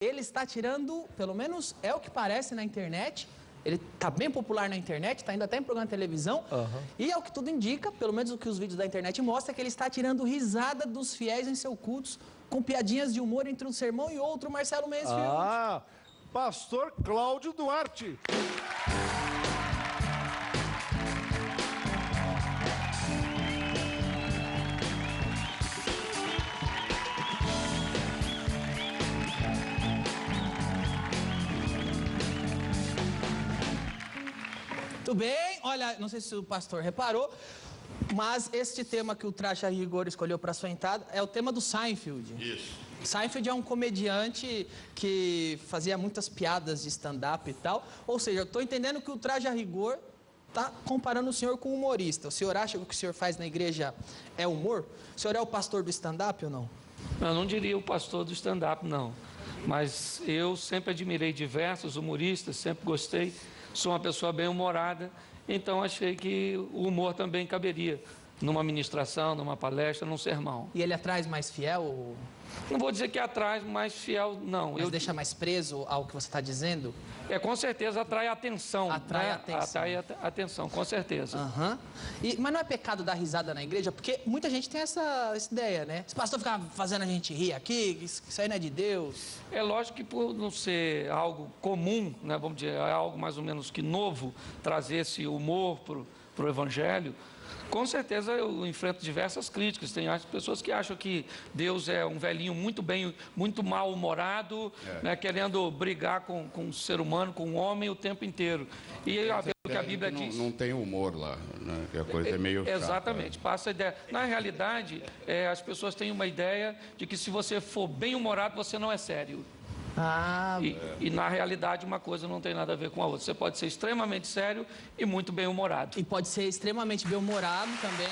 Ele está tirando, pelo menos é o que parece na internet, ele está bem popular na internet, está indo até em programa de televisão, e é o que tudo indica, pelo menos o que os vídeos da internet mostram, é que ele está tirando risada dos fiéis em seus cultos, com piadinhas de humor entre um sermão e outro, Marcelo Mendes. Pastor Cláudio Duarte. Tudo bem? Olha, não sei se o pastor reparou, mas este tema que o Traje a Rigor escolheu para sua entrada é o tema do Seinfeld. Isso. Seinfeld é um comediante que fazia muitas piadas de stand-up e tal. Ou seja, eu estou entendendo que o Traje a Rigor está comparando o senhor com um humorista. O senhor acha que o que o senhor faz na igreja é humor? O senhor é o pastor do stand-up ou não? Eu não diria o pastor do stand-up, não. Mas eu sempre admirei diversos humoristas, sempre gostei. Sou uma pessoa bem-humorada, então achei que o humor também caberia numa ministração, numa palestra, num sermão. E ele atrai mais fiel? Não vou dizer que atrai mais fiel, não. Mas deixa mais preso ao que você está dizendo? Com certeza atrai atenção. Atrai atenção. Atrai atenção, com certeza. Mas não é pecado dar risada na igreja? Porque muita gente tem essa ideia, né? Esse pastor fica fazendo a gente rir aqui, isso aí não é de Deus. É lógico que por não ser algo comum, né, vamos dizer, é algo mais ou menos que novo, trazer esse humor para o evangelho, com certeza eu enfrento diversas críticas. Tem pessoas que acham que Deus é um velhinho muito mal-humorado, né, querendo brigar com o ser humano, com o homem o tempo inteiro. E o que a Bíblia diz... Não tem humor lá, né? Que a coisa é meio chata. Exatamente, passa a ideia. Na realidade, as pessoas têm uma ideia de que se você for bem-humorado, você não é sério. E na realidade uma coisa não tem nada a ver com a outra. Você pode ser extremamente sério e muito bem-humorado. E pode ser extremamente bem-humorado também.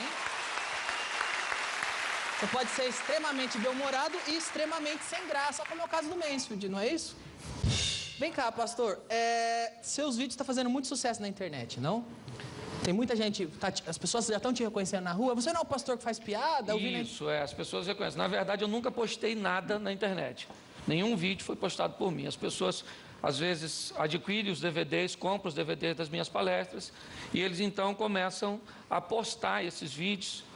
Você pode ser extremamente bem-humorado e extremamente sem graça, como é o caso do Mansfield, não é isso? Vem cá, pastor, seus vídeos estão fazendo muito sucesso na internet, não? Tem muita gente, as pessoas já estão te reconhecendo na rua. Você não é o pastor que faz piada? Isso, as pessoas reconhecem. Na verdade, eu nunca postei nada na internet. Nenhum vídeo foi postado por mim. As pessoas, às vezes, adquirem os DVDs, compram os DVDs das minhas palestras e eles, então, começam a postar esses vídeos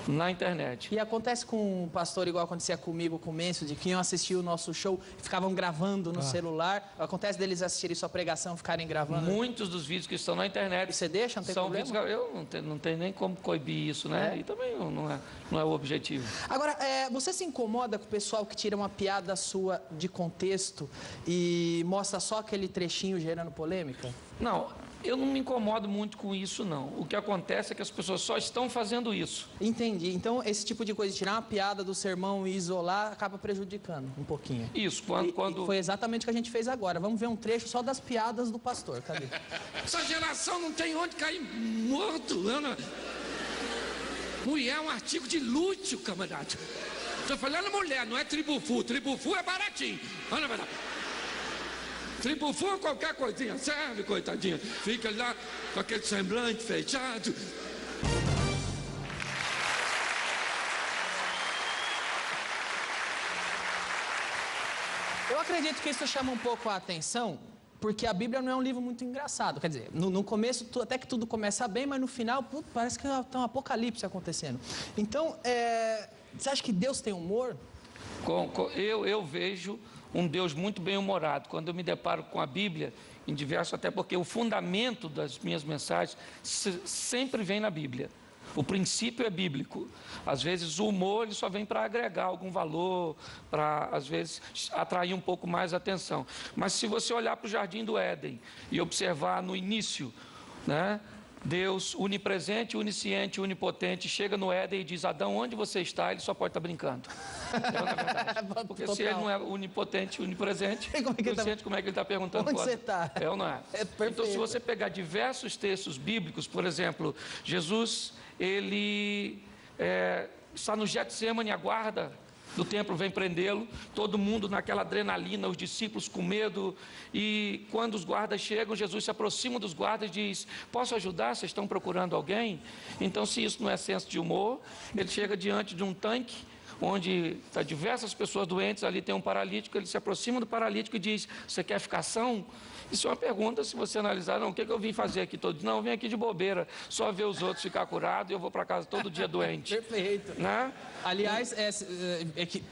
na internet. E acontece com o pastor igual acontecia comigo, com o Mencio, de que iam assistir o nosso show e ficavam gravando no celular. Acontece deles assistirem sua pregação, ficarem gravando? Muitos dos vídeos que estão na internet... E você deixa? Não tem problema? Vídeos, eu não tenho nem como coibir isso, né? E também não é o objetivo. Agora, você se incomoda com o pessoal que tira uma piada sua de contexto e mostra só aquele trechinho gerando polêmica? Não, eu não me incomodo muito com isso, não. O que acontece é que as pessoas só estão fazendo isso. Entendi. Então, esse tipo de coisa, tirar uma piada do sermão e isolar, acaba prejudicando um pouquinho. Isso, quando... Foi exatamente o que a gente fez agora. Vamos ver um trecho só das piadas do pastor. Cadê? Essa geração não tem onde cair morto, Ana. Mulher é um artigo de luxo, camarada. Estou falando mulher, não é tribufu. Tribufu é baratinho. Ana, vai lá. Tribufu é qualquer coisinha, serve, coitadinha. Fica lá com aquele semblante fechado. Eu acredito que isso chama um pouco a atenção, porque a Bíblia não é um livro muito engraçado. Quer dizer, no começo, até que tudo começa bem, mas no final, parece que tem um apocalipse acontecendo. Então, você acha que Deus tem humor? Eu vejo um Deus muito bem-humorado. Quando eu me deparo com a Bíblia, em diversos, até porque o fundamento das minhas mensagens sempre vem na Bíblia. O princípio é bíblico. Às vezes o humor ele só vem para agregar algum valor, para, às vezes, atrair um pouco mais a atenção. Mas se você olhar para o Jardim do Éden e observar no início, né? Deus, onipresente, onisciente, onipotente, chega no Éden e diz: Adão, onde você está? Ele só pode estar brincando. Não é verdade. Porque se ele não é onipotente, onipresente, onisciente, como é que ele está perguntando? Onde você está? É ou não é? Então, se você pegar diversos textos bíblicos, por exemplo, Jesus, ele está no Getsemane, aguarda do templo, vem prendê-lo, todo mundo naquela adrenalina, os discípulos com medo, e quando os guardas chegam, Jesus se aproxima dos guardas e diz: posso ajudar? Vocês estão procurando alguém? Então, se isso não é senso de humor, ele chega diante de um tanque, onde está diversas pessoas doentes, ali tem um paralítico, ele se aproxima do paralítico e diz, você quer ficar são? Isso é uma pergunta, se você analisar, não, o que eu vim fazer aqui todo dia? Não, eu vim aqui de bobeira, só ver os outros ficar curados e eu vou para casa todo dia doente. Perfeito. Né? Aliás, é que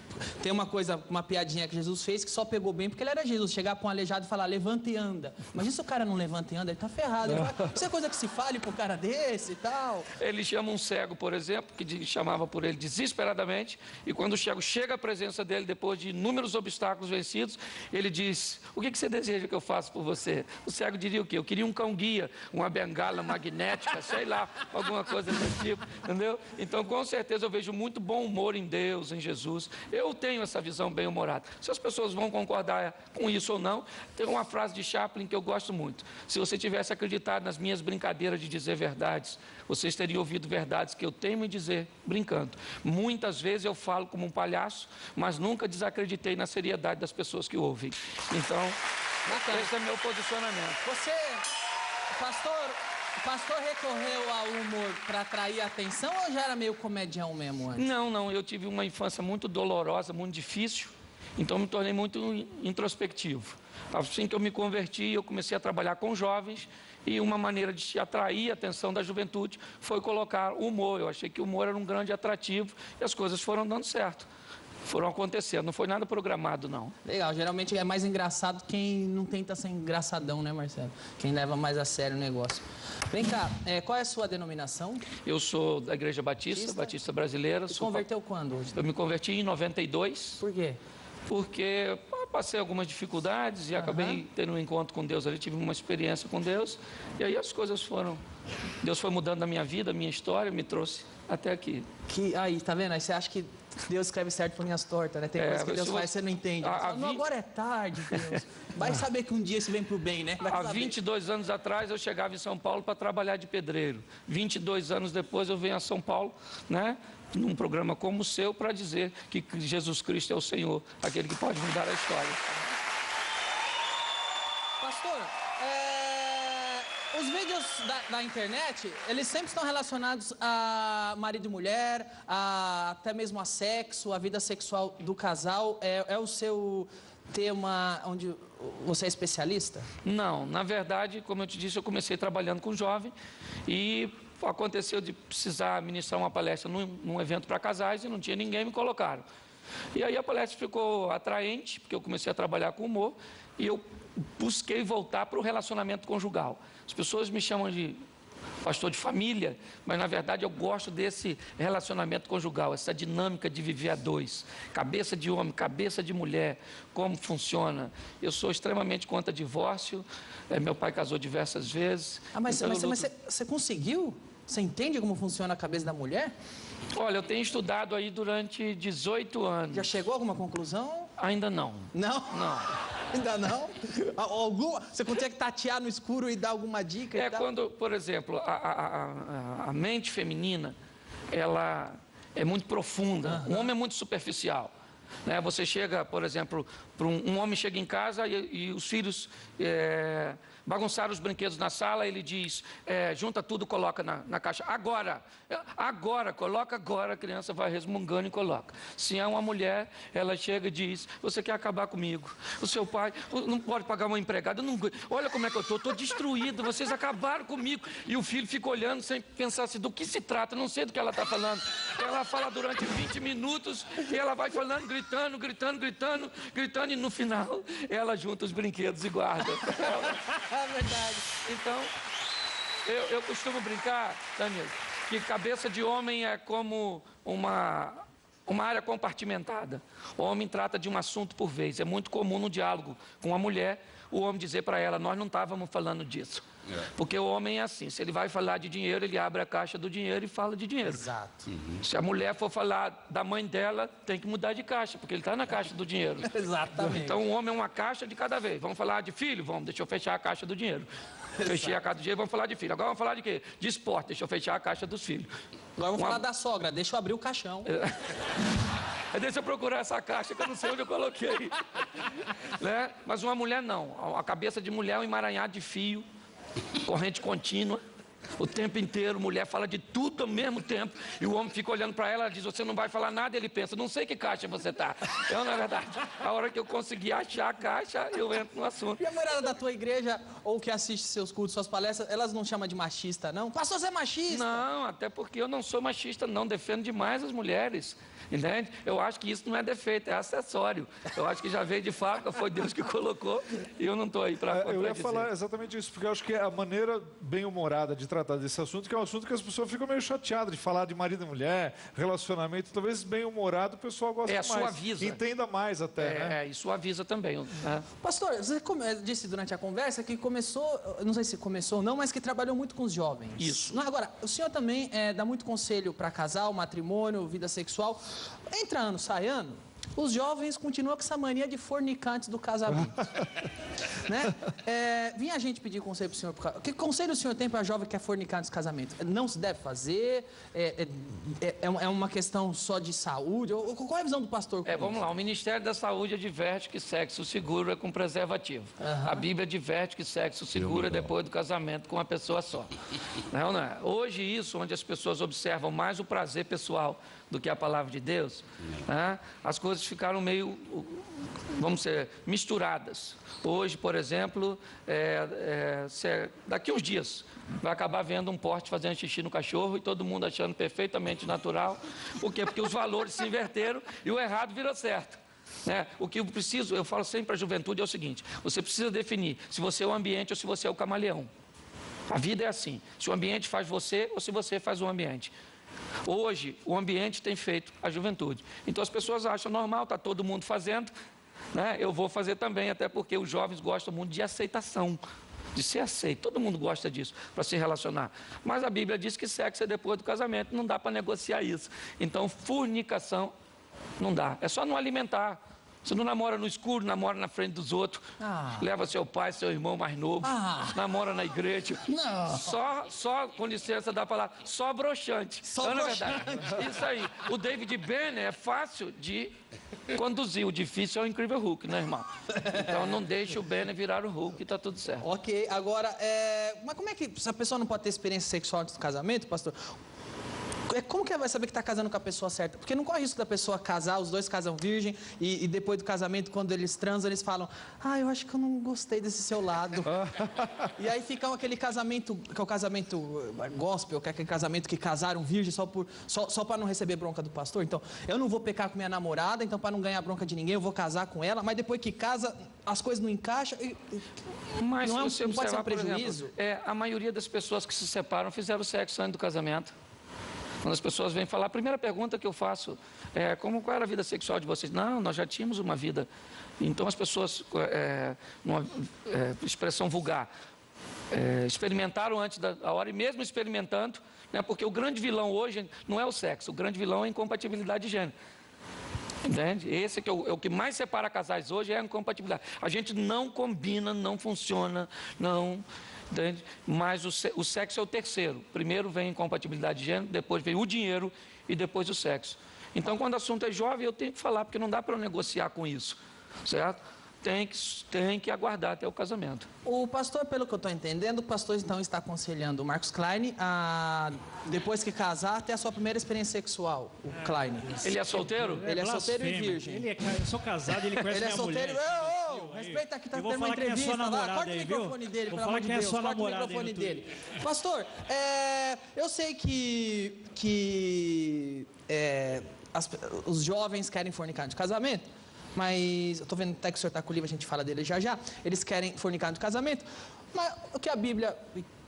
tem uma coisa, uma piadinha que Jesus fez que só pegou bem porque ele era Jesus. Chegar para um aleijado e falar, levanta e anda. Mas se o cara não levanta e anda, ele tá ferrado. Isso é coisa que se fale para um cara desse e tal. Ele chama um cego, por exemplo, que chamava por ele desesperadamente, e quando o cego chega à presença dele, depois de inúmeros obstáculos vencidos, ele diz, o que você deseja que eu faça por você? O cego diria o quê? Eu queria um cão-guia, uma bengala magnética, sei lá, alguma coisa desse tipo, entendeu? Então, com certeza, eu vejo muito bom humor em Deus, em Jesus. Eu tenho essa visão bem-humorada. Se as pessoas vão concordar com isso ou não, tem uma frase de Chaplin que eu gosto muito. Se você tivesse acreditado nas minhas brincadeiras de dizer verdades, vocês teriam ouvido verdades que eu tenho em dizer brincando. Muitas vezes eu falo como um palhaço, mas nunca desacreditei na seriedade das pessoas que ouvem. Então, esse é meu posicionamento. Você, o pastor recorreu ao humor para atrair atenção ou já era meio comedião mesmo antes? Não, eu tive uma infância muito dolorosa, muito difícil, então me tornei muito introspectivo. Assim que eu me converti, eu comecei a trabalhar com jovens e uma maneira de atrair a atenção da juventude foi colocar o humor. Eu achei que o humor era um grande atrativo e as coisas foram dando certo. Foram acontecendo, não foi nada programado, não. Legal, geralmente é mais engraçado quem não tenta ser engraçadão, né, Marcelo? Quem leva mais a sério o negócio. Vem cá, qual é a sua denominação? Eu sou da Igreja Batista Brasileira. Você converteu quando hoje? Eu me converti em 92. Por quê? Porque passei algumas dificuldades e acabei tendo um encontro com Deus ali, tive uma experiência com Deus, e aí as coisas foram... Deus foi mudando a minha vida, a minha história, me trouxe até aqui. Aí, tá vendo? Aí você acha que Deus escreve certo por linhas tortas, né? Tem coisa que Deus faz, você não entende. Não, agora é tarde, Deus. Vai saber que um dia se vem pro bem, né? Há 22 anos atrás eu chegava em São Paulo para trabalhar de pedreiro. 22 anos depois eu venho a São Paulo, né? Num programa como o seu, para dizer que Jesus Cristo é o Senhor, aquele que pode mudar a história. Pastor, os vídeos da internet, eles sempre estão relacionados a marido e mulher, até mesmo a sexo, a vida sexual do casal. É o seu tema onde você é especialista? Não, na verdade, como eu te disse, eu comecei trabalhando com jovem e aconteceu de precisar ministrar uma palestra num evento para casais e não tinha ninguém, me colocaram. E aí a palestra ficou atraente, porque eu comecei a trabalhar com humor e eu busquei voltar para o relacionamento conjugal. As pessoas me chamam de pastor de família, mas na verdade eu gosto desse relacionamento conjugal, essa dinâmica de viver a dois, cabeça de homem, cabeça de mulher, como funciona. Eu sou extremamente contra divórcio, meu pai casou diversas vezes. Mas você conseguiu? Você entende como funciona a cabeça da mulher? Olha, eu tenho estudado aí durante 18 anos. Já chegou a alguma conclusão? Ainda não. Não? Não. Ainda não? Você consegue tatear no escuro e dar alguma dica? Quando, por exemplo, a mente feminina, ela é muito profunda. O homem é muito superficial. Né? Você chega, por exemplo, um homem chega em casa e os filhos bagunçaram os brinquedos na sala, ele diz, junta tudo, coloca na caixa. Coloca agora, a criança vai resmungando e coloca. Se é uma mulher, ela chega e diz, você quer acabar comigo? O seu pai não pode pagar uma empregada, olha como é que eu estou destruído, vocês acabaram comigo. E o filho fica olhando sem pensar assim, do que se trata, não sei do que ela está falando. Ela fala durante 20 minutos e ela vai falando, gritando, e no final ela junta os brinquedos e guarda. É verdade. Então, eu costumo brincar, Danilo, que cabeça de homem é como uma área compartimentada. O homem trata de um assunto por vez. É muito comum no diálogo com a mulher, o homem dizer para ela, nós não estávamos falando disso. Porque o homem é assim, se ele vai falar de dinheiro, ele abre a caixa do dinheiro e fala de dinheiro. Exato. Se a mulher for falar da mãe dela, tem que mudar de caixa, porque ele está na caixa do dinheiro. Exatamente. Então o homem é uma caixa de cada vez. Vamos falar de filho? Vamos, deixa eu fechar a caixa do dinheiro. Fechei a caixa do dinheiro, vamos falar de filho. Agora vamos falar de quê? De esporte, deixa eu fechar a caixa dos filhos. Agora vamos falar da sogra, deixa eu abrir o caixão. Deixa eu procurar essa caixa que eu não sei onde eu coloquei. Né? Mas uma mulher não. A cabeça de mulher é um emaranhado de fio, corrente contínua. O tempo inteiro, mulher fala de tudo ao mesmo tempo. E o homem fica olhando para ela, ela diz, você não vai falar nada. Ele pensa, não sei que caixa você tá. Então, na verdade, a hora que eu conseguir achar a caixa, eu entro no assunto. E a mulherada da tua igreja, ou que assiste seus cultos, suas palestras, elas não chamam de machista, não? Pastor, você é machista? Não, até porque eu não sou machista, não. Defendo demais as mulheres. Entende? Eu acho que isso não é defeito, é acessório. Eu acho que já veio de fábrica, foi Deus que colocou, e eu não estou aí para contradizer. Eu ia falar exatamente isso, porque eu acho que a maneira bem-humorada de tratar desse assunto, que é um assunto que as pessoas ficam meio chateadas de falar de marido e mulher, relacionamento, talvez bem-humorado o pessoal gosta mais. Suaviza. Entenda mais até, né? E suaviza também. Né? Pastor, você disse durante a conversa que começou, não sei se começou ou não, mas que trabalhou muito com os jovens. Isso. Não, agora, o senhor também dá muito conselho para casal, matrimônio, vida sexual. Entra ano, sai ano, os jovens continuam com essa mania de fornicar antes do casamento. Né? Vinha a gente pedir conselho para o senhor. Que conselho o senhor tem para jovem que quer fornicar antes do casamento? Não se deve fazer? É uma questão só de saúde? Qual é a visão do pastor? Vamos lá, o Ministério da Saúde adverte que sexo seguro é com preservativo. Uhum. A Bíblia adverte que sexo seguro é depois do casamento com uma pessoa só. Não é? Hoje isso, onde as pessoas observam mais o prazer pessoal do que a palavra de Deus, né? As coisas ficaram meio, vamos dizer, misturadas. Hoje, por exemplo, daqui uns dias vai acabar vendo um porte fazendo xixi no cachorro e todo mundo achando perfeitamente natural. Por quê? Porque os valores se inverteram e o errado virou certo. Né? O que eu falo sempre para a juventude é o seguinte, você precisa definir se você é o ambiente ou se você é o camaleão. A vida é assim, se o ambiente faz você ou se você faz o ambiente. Hoje, o ambiente tem feito a juventude. Então, as pessoas acham normal, está todo mundo fazendo, né? Eu vou fazer também, até porque os jovens gostam muito de aceitação, de ser aceito. Todo mundo gosta disso, para se relacionar. Mas a Bíblia diz que sexo é depois do casamento, não dá para negociar isso. Então, fornicação não dá. É só não alimentar. Você não namora no escuro, namora na frente dos outros. Leva seu pai, seu irmão mais novo. Namora na igreja. Não. Só, com licença da palavra, só broxante. Só broxante. Verdade. Isso aí. O David Banner é fácil de conduzir. O difícil é o incrível Hulk, né, irmão? Então não deixe o Banner virar o Hulk, tá tudo certo. Ok, agora, mas como é que se a pessoa não pode ter experiência sexual antes do casamento, pastor? Como que ela vai saber que está casando com a pessoa certa? Porque não corre risco da pessoa casar, os dois casam virgem, e depois do casamento, quando eles transam, eles falam, eu acho que eu não gostei desse seu lado. E aí fica aquele casamento, que é o casamento gospel, que é aquele casamento que casaram virgem só para não receber bronca do pastor. Então, eu não vou pecar com minha namorada, então para não ganhar bronca de ninguém, eu vou casar com ela, mas depois que casa, as coisas não encaixam. Mas não pode ser um prejuízo? A maioria das pessoas que se separam fizeram sexo antes do casamento. Quando as pessoas vêm falar, a primeira pergunta que eu faço é qual era a vida sexual de vocês? Não, nós já tínhamos uma vida. Então as pessoas, numa expressão vulgar, experimentaram antes da hora e mesmo experimentando, né, porque o grande vilão hoje não é o sexo, o grande vilão é a incompatibilidade de gênero. Entende? Esse que é o que mais separa casais hoje é a incompatibilidade. A gente não combina, não funciona, não... Entende? Mas o sexo é o terceiro. Primeiro vem a incompatibilidade de gênero, depois vem o dinheiro e depois o sexo. Então, quando o assunto é jovem, eu tenho que falar, porque não dá para eu negociar com isso, certo? Tem que aguardar até o casamento. O pastor, pelo que eu estou entendendo, o pastor então está aconselhando o Marcos Klein a, depois que casar, ter a sua primeira experiência sexual, o Klein. Ele é solteiro? Ele é solteiro e virgem. Eu sou casado, ele conhece minha mulher. Ele é solteiro. Respeita aqui, tá tendo uma entrevista lá. Corta o microfone dele, pelo amor de Deus. Corta o microfone dele. Pastor, eu sei que os jovens querem fornicar de casamento, mas eu tô vendo até que o senhor está com o livro, a gente fala dele já. Eles querem fornicar de casamento, mas o que a Bíblia,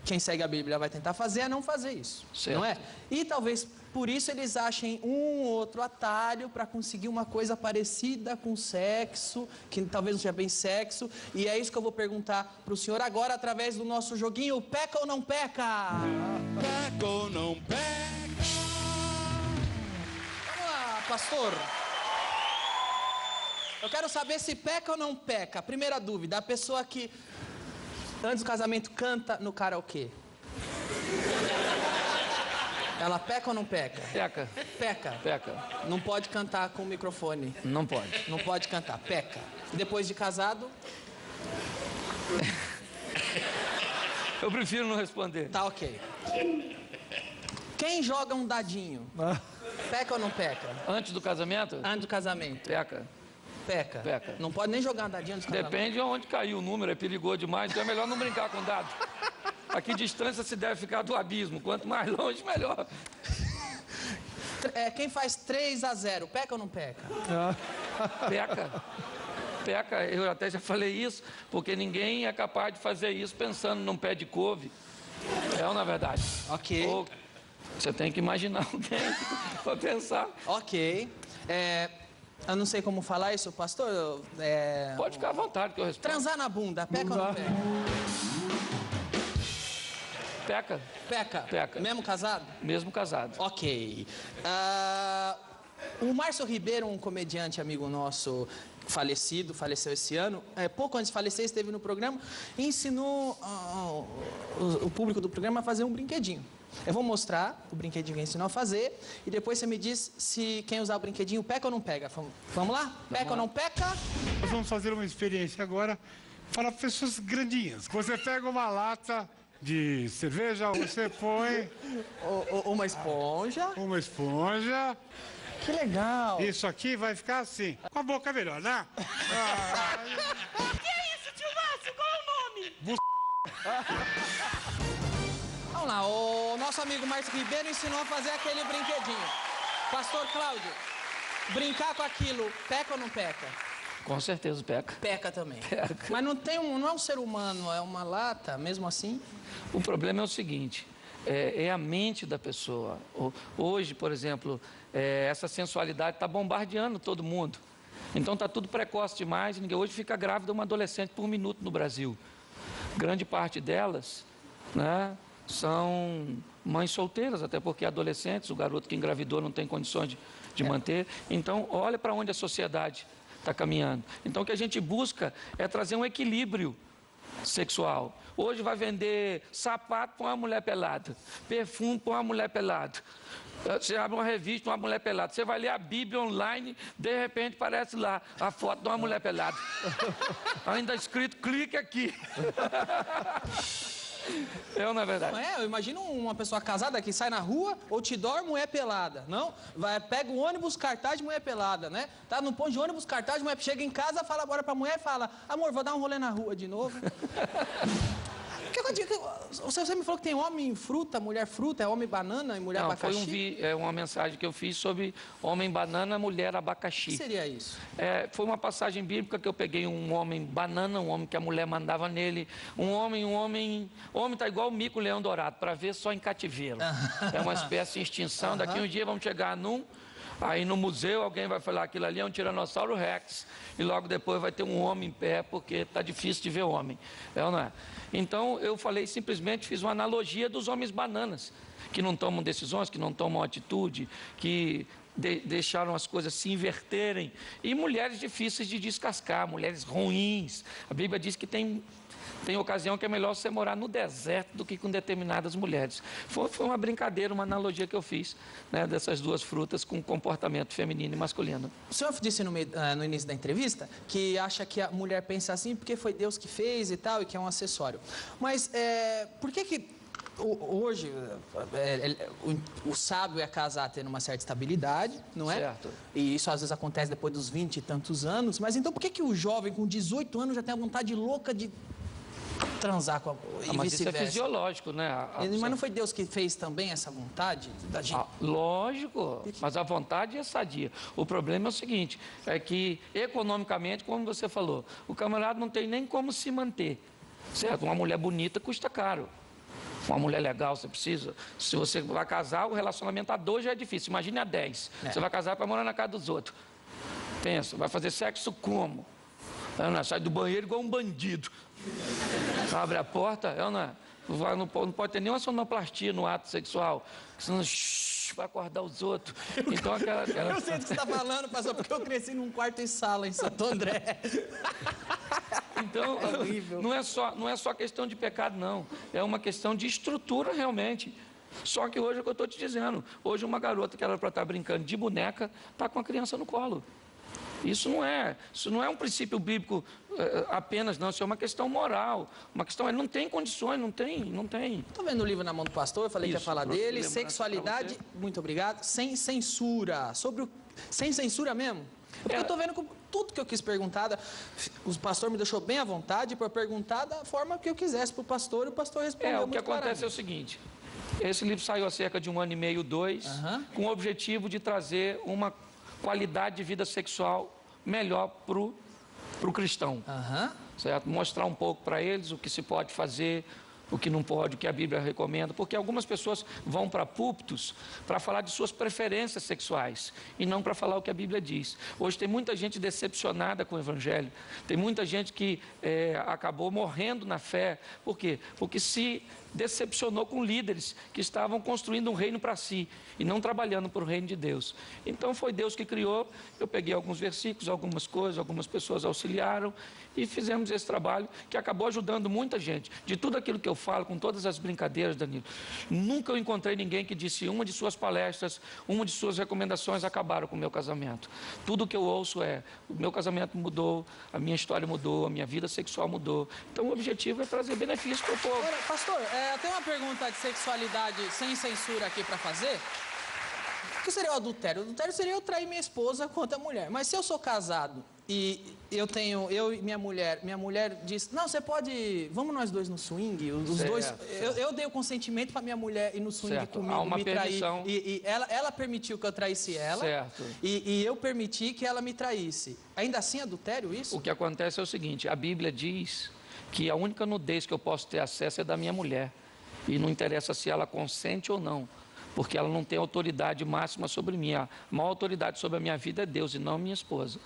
quem segue a Bíblia vai tentar fazer é não fazer isso, certo. Não é? E talvez por isso eles achem um ou outro atalho para conseguir uma coisa parecida com sexo, que talvez não seja bem sexo, e é isso que eu vou perguntar para o senhor agora através do nosso joguinho Peca ou Não Peca? Peca ou não peca? Vamos lá, pastor. Eu quero saber se peca ou não peca. Primeira dúvida, a pessoa que antes do casamento canta no karaokê. Ela peca ou não peca? Peca. Peca. Peca. Não pode cantar com o microfone. Não pode. Não pode cantar, peca. E depois de casado? Eu prefiro não responder. Tá, ok. Quem joga um dadinho, peca ou não peca? Antes do casamento? Antes do casamento. Peca. Peca. Peca. Não pode nem jogar um dadinho antes do casamento. Depende de onde caiu o número, é perigoso demais, então é melhor não brincar com dado. A que distância se deve ficar do abismo? Quanto mais longe, melhor. Quem faz 3-0, peca ou não peca? Peca. Peca, eu até já falei isso, porque ninguém é capaz de fazer isso pensando num pé de couve. É ou não é verdade? Ok. Ou você tem que imaginar alguém para pensar. Ok. Eu não sei como falar isso, pastor. Pode ficar à vontade que eu respondo. Transar na bunda, peca ou não peca? Peca. Peca? Peca. Mesmo casado? Mesmo casado. Ok. O Márcio Ribeiro, um comediante amigo nosso, faleceu esse ano, pouco antes de falecer, esteve no programa e ensinou o público do programa a fazer um brinquedinho. Eu vou mostrar o brinquedinho que ele ensinou a fazer e depois você me diz se quem usar o brinquedinho peca ou não pega. Vamos lá? Peca ou não peca? Nós vamos fazer uma experiência agora para pessoas grandinhas. Você pega uma lata de cerveja, você põe... Uma esponja. Uma esponja. Que legal. Isso aqui vai ficar assim. Com a boca melhor, né? Que é isso, tio Márcio? Qual é o nome? Vamos lá, o nosso amigo Márcio Ribeiro ensinou a fazer aquele brinquedinho. Pastor Cláudio, brincar com aquilo, peca ou não peca? Com certeza peca. Peca também. Peca. Mas não é um ser humano, é uma lata, mesmo assim? O problema é o seguinte, é a mente da pessoa. Hoje, por exemplo, essa sensualidade está bombardeando todo mundo. Então está tudo precoce demais. Hoje fica grávida uma adolescente por minuto no Brasil. Grande parte delas, né, são mães solteiras, até porque adolescentes, o garoto que engravidou não tem condições de manter. Então, olha para onde a sociedade está caminhando. Então, o que a gente busca é trazer um equilíbrio sexual. Hoje vai vender sapato para uma mulher pelada, perfume para uma mulher pelada. Você abre uma revista, uma mulher pelada. Você vai ler a Bíblia online, de repente aparece lá a foto de uma mulher pelada. Ainda escrito, clique aqui. Não é verdade? Não eu imagino uma pessoa casada que sai na rua, outdoor, mulher pelada, não? Pega o ônibus, cartaz de mulher pelada, né? Tá no ponto de ônibus, cartaz de mulher, chega em casa, fala agora pra mulher e fala, amor, vou dar um rolê na rua de novo. Você me falou que tem homem fruta, mulher fruta, é homem banana e mulher abacaxi? Foi uma mensagem que eu fiz sobre homem banana, mulher abacaxi. O que seria isso? Foi uma passagem bíblica que eu peguei um homem banana, um homem que a mulher mandava nele, um homem tá igual o mico leão dourado, para ver só em cativeiro. É uma espécie em extinção, daqui um dia vamos chegar aí no museu alguém vai falar aquilo ali é um tiranossauro rex e logo depois vai ter um homem em pé porque está difícil de ver homem, não é? Então eu simplesmente fiz uma analogia dos homens bananas, que não tomam decisões, que não tomam atitude, que deixaram as coisas se inverterem, e mulheres difíceis de descascar, mulheres ruins. A Bíblia diz que tem ocasião que é melhor você morar no deserto do que com determinadas mulheres. Foi uma brincadeira, uma analogia que eu fiz, né, dessas duas frutas com comportamento feminino e masculino. O senhor disse no início da entrevista que acha que a mulher pensa assim porque foi Deus que fez e tal, e que é um acessório. Mas por que hoje o sábio é casar tendo uma certa estabilidade, não é? Certo. E isso às vezes acontece depois dos 20 e tantos anos. Mas então por que o jovem com 18 anos já tem a vontade louca de transar com e mas isso é vice-versa? fisiológico, né? Mas não foi Deus que fez também essa vontade da gente? Lógico, mas a vontade é sadia. O problema é o seguinte, é que economicamente, como você falou, o camarada não tem nem como se manter, certo? Uma mulher bonita custa caro. Uma mulher legal, você precisa. Se você vai casar, o relacionamento a 2 já é difícil. Imagine a 10. Você vai casar para morar na casa dos outros. Pensa, vai fazer sexo como? Sai do banheiro igual um bandido. Abre a porta, não pode ter nenhuma sonoplastia no ato sexual, senão vai acordar os outros. Então, Eu sei do que você está falando, pastor, porque eu cresci num quarto e sala em Santo André. Então, não é só questão de pecado, não. É uma questão de estrutura, realmente. Só que hoje é o que eu estou te dizendo. Hoje uma garota que era para estar brincando de boneca, está com a criança no colo. Isso não é um princípio bíblico apenas, não. Isso é uma questão moral. Uma questão, ele não tem condições, não tem. Estou vendo o livro na mão do pastor, eu falei que ia falar dele. Sexualidade, muito obrigado, sem censura. Sem censura mesmo? Porque eu estou vendo que tudo que eu quis perguntar, o pastor me deixou bem à vontade para perguntar da forma que eu quisesse para o pastor, e o pastor respondeu o que acontece é o seguinte, esse livro saiu há cerca de 1 ano e meio, 2, com o objetivo de trazer uma qualidade de vida sexual melhor para o cristão, certo? Mostrar um pouco para eles o que se pode fazer, o que não pode, o que a Bíblia recomenda, porque algumas pessoas vão para púlpitos para falar de suas preferências sexuais e não para falar o que a Bíblia diz. Hoje tem muita gente decepcionada com o Evangelho, tem muita gente que acabou morrendo na fé. Por quê? Porque se decepcionou com líderes que estavam construindo um reino para si e não trabalhando para o reino de Deus. Então foi Deus que criou, eu peguei alguns versículos, algumas coisas, algumas pessoas auxiliaram e fizemos esse trabalho que acabou ajudando muita gente. De tudo aquilo que eu falo, com todas as brincadeiras, Danilo, nunca eu encontrei ninguém que disse uma de suas palestras, uma de suas recomendações acabaram com o meu casamento. Tudo que eu ouço o meu casamento mudou, a minha história mudou, a minha vida sexual mudou. Então o objetivo é trazer benefício para o povo. Agora, pastor, tem uma pergunta de sexualidade sem censura aqui para fazer. O que seria o adultério? O adultério seria eu trair minha esposa com outra mulher. Mas se eu sou casado e eu e minha mulher diz, não, você pode, vamos nós dois no swing, os dois, eu dei o consentimento para minha mulher ir no swing comigo, me trair, e ela permitiu que eu traísse ela, e eu permiti que ela me traísse. Ainda assim, adultério isso? O que acontece é o seguinte, a Bíblia diz que a única nudez que eu posso ter acesso é da minha mulher, e não interessa se ela consente ou não, porque ela não tem autoridade máxima sobre mim. A maior autoridade sobre a minha vida é Deus e não minha esposa.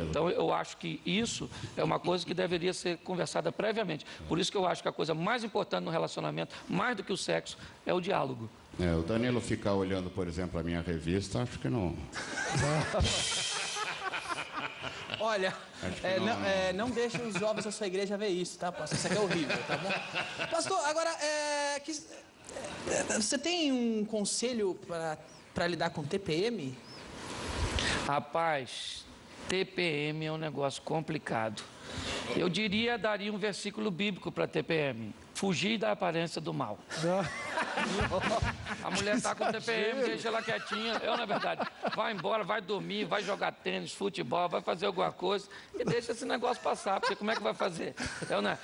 Então eu acho que isso é uma coisa que deveria ser conversada previamente. Por isso que eu acho que a coisa mais importante no relacionamento, mais do que o sexo, é o diálogo. O Danilo ficar olhando, por exemplo, a minha revista, acho que não. Olha, não deixe os jovens da sua igreja ver isso, tá, pastor? Isso aqui é horrível, tá bom? Pastor, agora, você tem um conselho para lidar com TPM? Rapaz, TPM é um negócio complicado. Eu daria um versículo bíblico para TPM. Fugir da aparência do mal. A mulher está com TPM, deixa ela quietinha. Na verdade, vai embora, vai dormir, vai jogar tênis, futebol, vai fazer alguma coisa e deixa esse negócio passar, porque como é que vai fazer?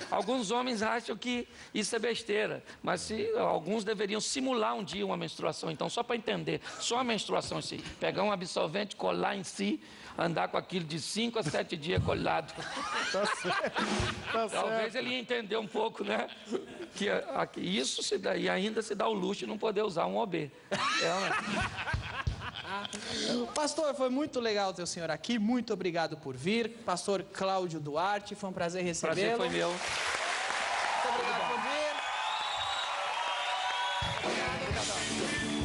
Alguns homens acham que isso é besteira, mas alguns deveriam simular um dia uma menstruação. Então, só para entender, só a menstruação em si, pegar um absorvente, colar em si, andar com aquilo de 5 a 7 dias colado. Tá certo. Talvez ele ia entender um pouco, né? Que isso se dá, e ainda se dá o luxo de não poder usar um OB. Pastor, foi muito legal ter o senhor aqui. Muito obrigado por vir. Pastor Cláudio Duarte, foi um prazer recebê-lo. Prazer foi meu. Muito obrigado por vir. Obrigado.